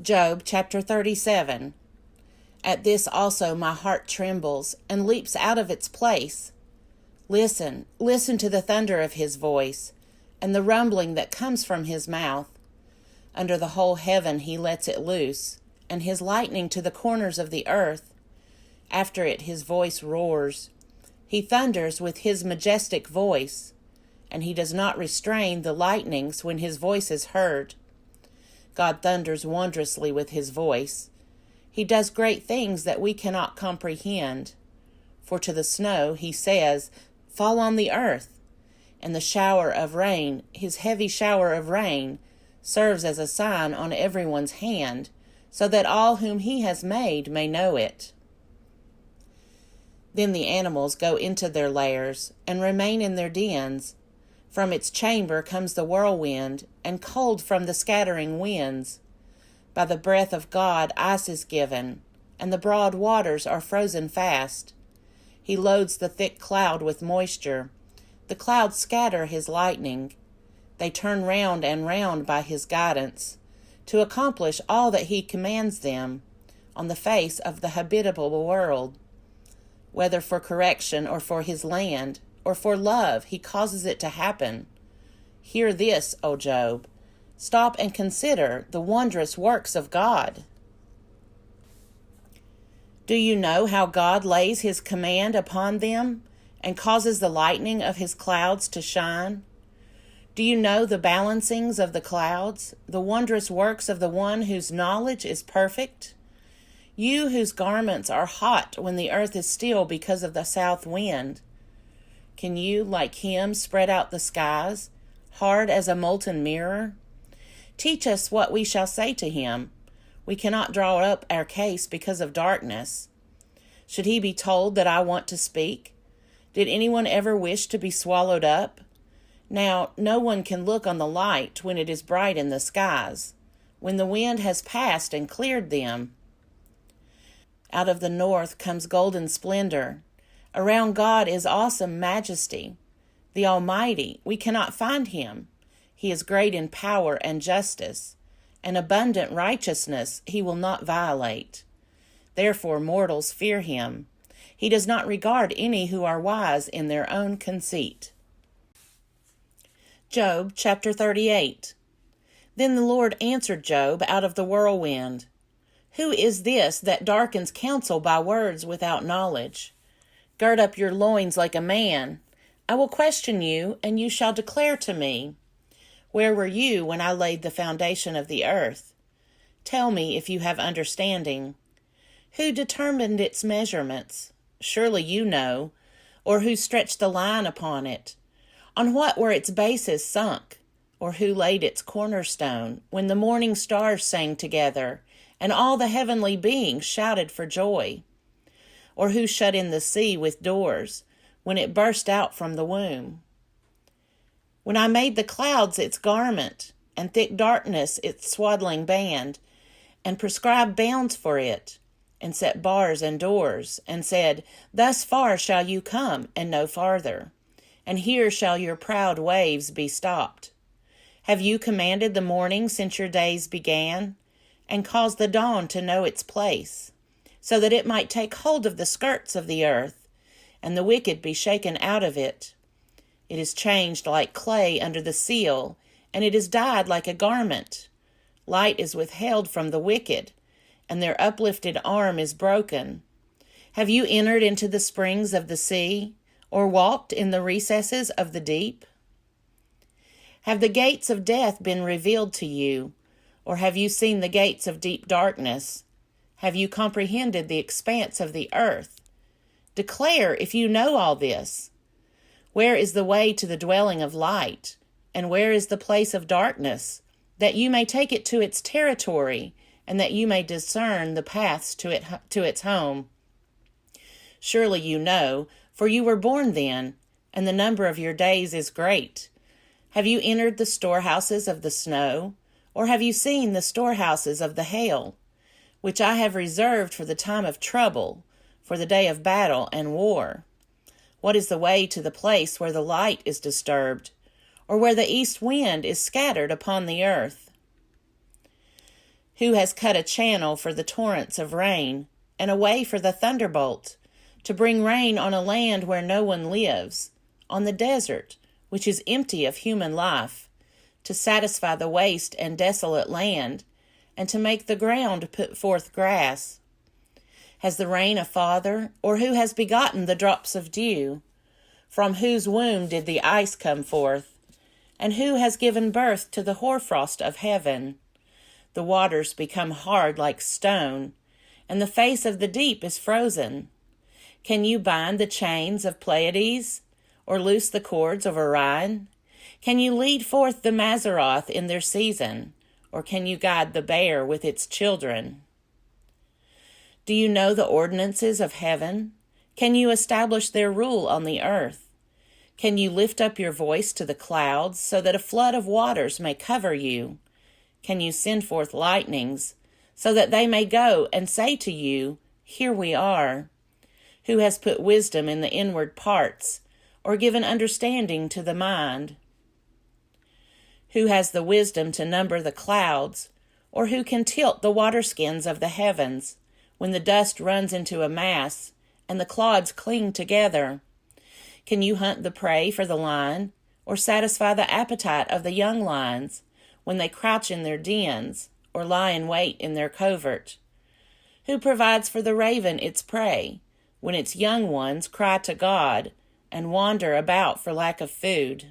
Job chapter 37. At this also my heart trembles and leaps out of its place. Listen, listen to the thunder of his voice, and the rumbling that comes from his mouth. Under the whole heaven he lets it loose, and his lightning to the corners of the earth. After it his voice roars. He thunders with his majestic voice, and he does not restrain the lightnings when his voice is heard. God thunders wondrously with his voice. He does great things that we cannot comprehend. For to the snow he says, "Fall on the earth," and the shower of rain, his heavy shower of rain, serves as a sign on everyone's hand, so that all whom he has made may know it. Then the animals go into their lairs and remain in their dens. From its chamber comes the whirlwind, and cold from the scattering winds. By the breath of God ice is given, and the broad waters are frozen fast. He loads the thick cloud with moisture. The clouds scatter his lightning. They turn round and round by his guidance, to accomplish all that he commands them, on the face of the habitable world. Whether for correction or for his land, or for love, he causes it to happen. Hear this, O Job. Stop and consider the wondrous works of God. Do you know how God lays his command upon them and causes the lightning of his clouds to shine? Do you know the balancings of the clouds, the wondrous works of the one whose knowledge is perfect? You whose garments are hot when the earth is still because of the south wind. Can you, like him, spread out the skies, hard as a molten mirror? Teach us what we shall say to him. We cannot draw up our case because of darkness. Should he be told that I want to speak? Did anyone ever wish to be swallowed up? Now, no one can look on the light when it is bright in the skies, when the wind has passed and cleared them. Out of the north comes golden splendor. Around God is awesome majesty. The Almighty, we cannot find him. He is great in power and justice, and abundant righteousness he will not violate. Therefore mortals fear him. He does not regard any who are wise in their own conceit. Job chapter 38. Then the Lord answered Job out of the whirlwind. Who is this that darkens counsel by words without knowledge? Gird up your loins like a man. I will question you, and you shall declare to me. Where were you when I laid the foundation of the earth? Tell me if you have understanding. Who determined its measurements? Surely you know. Or who stretched the line upon it? On what were its bases sunk? Or who laid its cornerstone when the morning stars sang together, and all the heavenly beings shouted for joy? Or who shut in the sea with doors when it burst out from the womb? When I made the clouds its garment, and thick darkness its swaddling band, and prescribed bounds for it, and set bars and doors, and said, Thus far shall you come, and no farther, and here shall your proud waves be stopped. Have you commanded the morning since your days began, and caused the dawn to know its place, so that it might take hold of the skirts of the earth, and the wicked be shaken out of it? It is changed like clay under the seal, and it is dyed like a garment. Light is withheld from the wicked, and their uplifted arm is broken. Have you entered into the springs of the sea, or walked in the recesses of the deep? Have the gates of death been revealed to you, or have you seen the gates of deep darkness? Have you comprehended the expanse of the earth? Declare if you know all this. Where is the way to the dwelling of light, and where is the place of darkness, that you may take it to its territory, and that you may discern the paths to its home? Surely you know, for you were born then, and the number of your days is great. Have you entered the storehouses of the snow, or have you seen the storehouses of the hail, which I have reserved for the time of trouble, for the day of battle and war? What is the way to the place where the light is disturbed, or where the east wind is scattered upon the earth? Who has cut a channel for the torrents of rain, and a way for the thunderbolt, to bring rain on a land where no one lives, on the desert, which is empty of human life, to satisfy the waste and desolate land, and to make the ground put forth grass? Has the rain a father, or who has begotten the drops of dew? From whose womb did the ice come forth? And who has given birth to the hoarfrost of heaven? The waters become hard like stone, and the face of the deep is frozen. Can you bind the chains of Pleiades, or loose the cords of Orion? Can you lead forth the Mazzaroth in their season, or can you guide the bear with its children? Do you know the ordinances of heaven? Can you establish their rule on the earth? Can you lift up your voice to the clouds, so that a flood of waters may cover you? Can you send forth lightnings, so that they may go and say to you, Here we are? Who has put wisdom in the inward parts, or given understanding to the mind? Who has the wisdom to number the clouds, or who can tilt the waterskins of the heavens, when the dust runs into a mass, and the clods cling together? Can you hunt the prey for the lion, or satisfy the appetite of the young lions, when they crouch in their dens, or lie in wait in their covert? Who provides for the raven its prey, when its young ones cry to God, and wander about for lack of food?